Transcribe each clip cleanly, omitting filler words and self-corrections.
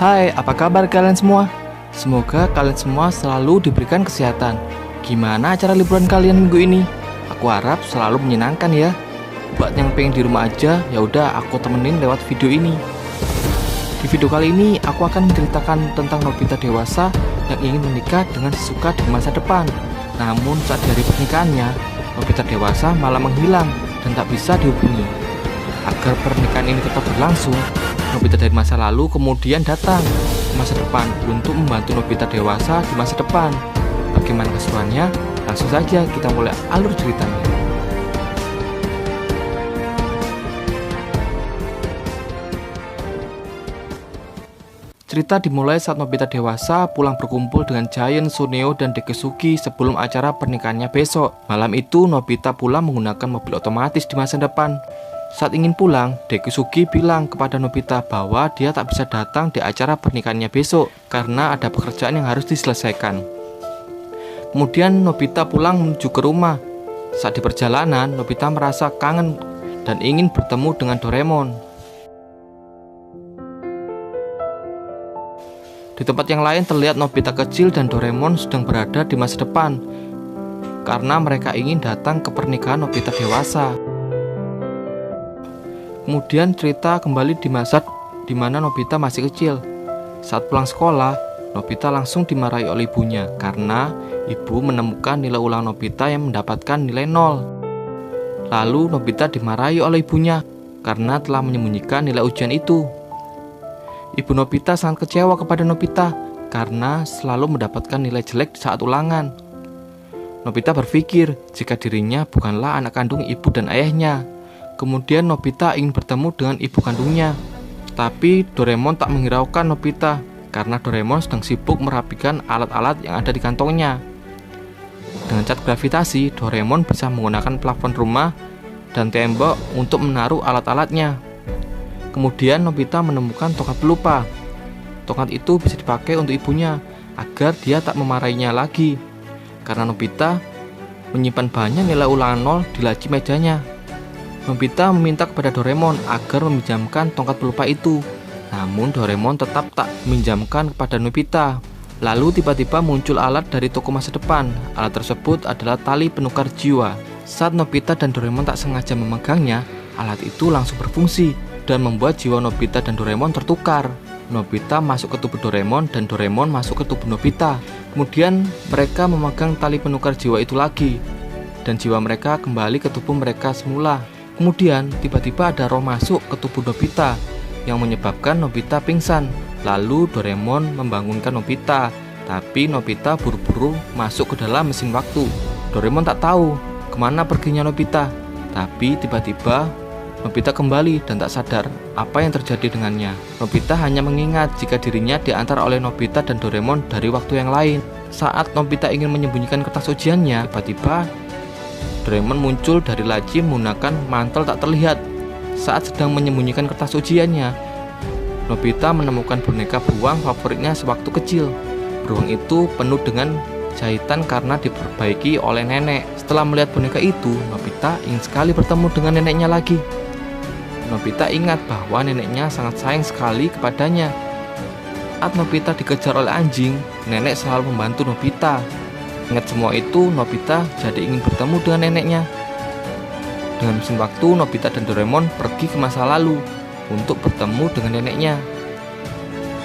Hai, apa kabar kalian semua? Semoga kalian semua selalu diberikan kesehatan. Gimana acara liburan kalian minggu ini? Aku harap selalu menyenangkan ya. Buat yang pengen di rumah aja, ya udah aku temenin lewat video ini. Di video kali ini aku akan menceritakan tentang Nobita dewasa yang ingin menikah dengan si Suka di masa depan. Namun saat dari pernikahannya, Nobita dewasa malah menghilang dan tak bisa dihubungi. Agar pernikahan ini tetap berlangsung, Nobita dari masa lalu kemudian datang ke masa depan untuk membantu Nobita dewasa di masa depan. Bagaimana keseruannya? Langsung saja kita mulai alur ceritanya. Cerita dimulai saat Nobita dewasa pulang berkumpul dengan Giant, Suneo, dan Dekesugi sebelum acara pernikahannya besok. Malam itu Nobita pulang menggunakan mobil otomatis di masa depan. Saat ingin pulang, Dekesugi bilang kepada Nobita bahwa dia tak bisa datang di acara pernikahannya besok karena ada pekerjaan yang harus diselesaikan. Kemudian Nobita pulang menuju ke rumah. Saat di perjalanan, Nobita merasa kangen dan ingin bertemu dengan Doraemon. Di tempat yang lain terlihat Nobita kecil dan Doraemon sedang berada di masa depan karena mereka ingin datang ke pernikahan Nobita dewasa. Kemudian cerita kembali di masa di mana Nobita masih kecil. Saat pulang sekolah, Nobita langsung dimarahi oleh ibunya karena ibu menemukan nilai ulang Nobita yang mendapatkan nilai 0. Lalu Nobita dimarahi oleh ibunya karena telah menyembunyikan nilai ujian itu. Ibu Nobita sangat kecewa kepada Nobita karena selalu mendapatkan nilai jelek saat ulangan. Nobita berpikir jika dirinya bukanlah anak kandung ibu dan ayahnya. Kemudian Nobita ingin bertemu dengan ibu kandungnya. Tapi Doraemon tak menghiraukan Nobita karena Doraemon sedang sibuk merapikan alat-alat yang ada di kantongnya. Dengan cat gravitasi, Doraemon bisa menggunakan plafon rumah dan tembok untuk menaruh alat-alatnya. Kemudian Nobita menemukan tongkat pelupa. Tongkat itu bisa dipakai untuk ibunya agar dia tak memarahinya lagi karena Nobita menyimpan banyak nilai ulangan 0 di laci mejanya. Nobita meminta kepada Doraemon agar meminjamkan tongkat pelupa itu. Namun Doraemon tetap tak meminjamkan kepada Nobita. Lalu tiba-tiba muncul alat dari toko masa depan. Alat tersebut adalah tali penukar jiwa. Saat Nobita dan Doraemon tak sengaja memegangnya, alat itu langsung berfungsi dan membuat jiwa Nobita dan Doraemon tertukar. Nobita masuk ke tubuh Doraemon dan Doraemon masuk ke tubuh Nobita. Kemudian mereka memegang tali penukar jiwa itu lagi dan jiwa mereka kembali ke tubuh mereka semula. Kemudian tiba-tiba ada roh masuk ke tubuh Nobita yang menyebabkan Nobita pingsan. Lalu Doraemon membangunkan Nobita, tapi Nobita buru-buru masuk ke dalam mesin waktu. Doraemon tak tahu kemana perginya Nobita, tapi tiba-tiba Nobita kembali dan tak sadar apa yang terjadi dengannya. Nobita hanya mengingat jika dirinya diantar oleh Nobita dan Doraemon dari waktu yang lain. Saat Nobita ingin menyembunyikan kertas ujiannya, tiba-tiba Doraemon muncul dari laci menggunakan mantel tak terlihat. Saat sedang menyembunyikan kertas ujiannya, Nobita menemukan boneka beruang favoritnya sewaktu kecil. Beruang itu penuh dengan jahitan karena diperbaiki oleh nenek. Setelah melihat boneka itu, Nobita ingin sekali bertemu dengan neneknya lagi. Nobita ingat bahwa neneknya sangat sayang sekali kepadanya. Saat Nobita dikejar oleh anjing, nenek selalu membantu Nobita. Ingat semua itu, Nobita jadi ingin bertemu dengan neneknya. Dengan mesin waktu, Nobita dan Doraemon pergi ke masa lalu untuk bertemu dengan neneknya.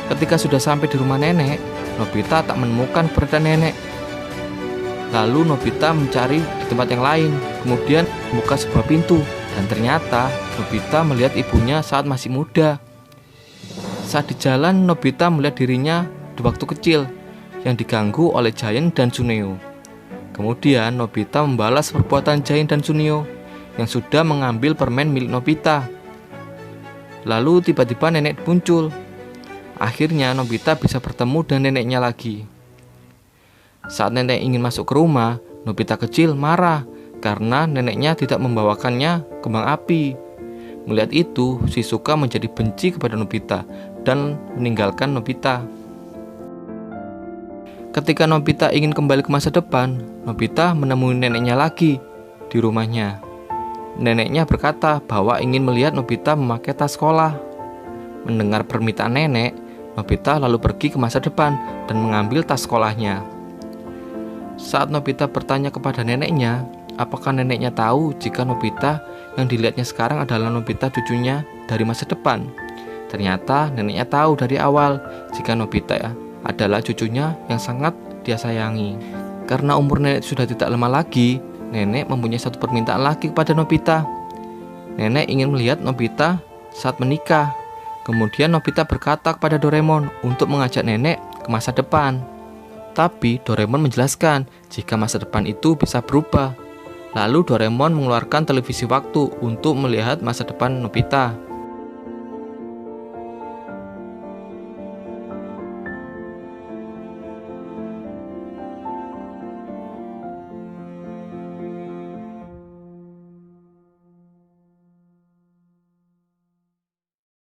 Ketika sudah sampai di rumah nenek, Nobita tak menemukan keberadaan nenek. Lalu Nobita mencari di tempat yang lain, kemudian membuka sebuah pintu, dan ternyata Nobita melihat ibunya saat masih muda. Saat di jalan, Nobita melihat dirinya di waktu kecil yang diganggu oleh Giant dan Suneo. Kemudian Nobita membalas perbuatan Giant dan Suneo yang sudah mengambil permen milik Nobita. Lalu tiba-tiba nenek muncul. Akhirnya Nobita bisa bertemu dengan neneknya lagi. Saat nenek ingin masuk ke rumah, Nobita kecil marah karena neneknya tidak membawakannya kembang api. Melihat itu, Shizuka menjadi benci kepada Nobita dan meninggalkan Nobita. Ketika Nobita ingin kembali ke masa depan, Nobita menemui neneknya lagi di rumahnya. Neneknya berkata bahwa ingin melihat Nobita memakai tas sekolah. Mendengar permintaan nenek, Nobita lalu pergi ke masa depan dan mengambil tas sekolahnya. Saat Nobita bertanya kepada neneknya, apakah neneknya tahu jika Nobita yang dilihatnya sekarang adalah Nobita cucunya dari masa depan? Ternyata neneknya tahu dari awal jika Nobita adalah cucunya yang sangat dia sayangi. Karena umur nenek sudah tidak lama lagi, nenek mempunyai satu permintaan lagi kepada Nobita. Nenek ingin melihat Nobita saat menikah. Kemudian Nobita berkata kepada Doraemon untuk mengajak nenek ke masa depan. Tapi Doraemon menjelaskan jika masa depan itu bisa berubah. Lalu Doraemon mengeluarkan televisi waktu untuk melihat masa depan Nobita.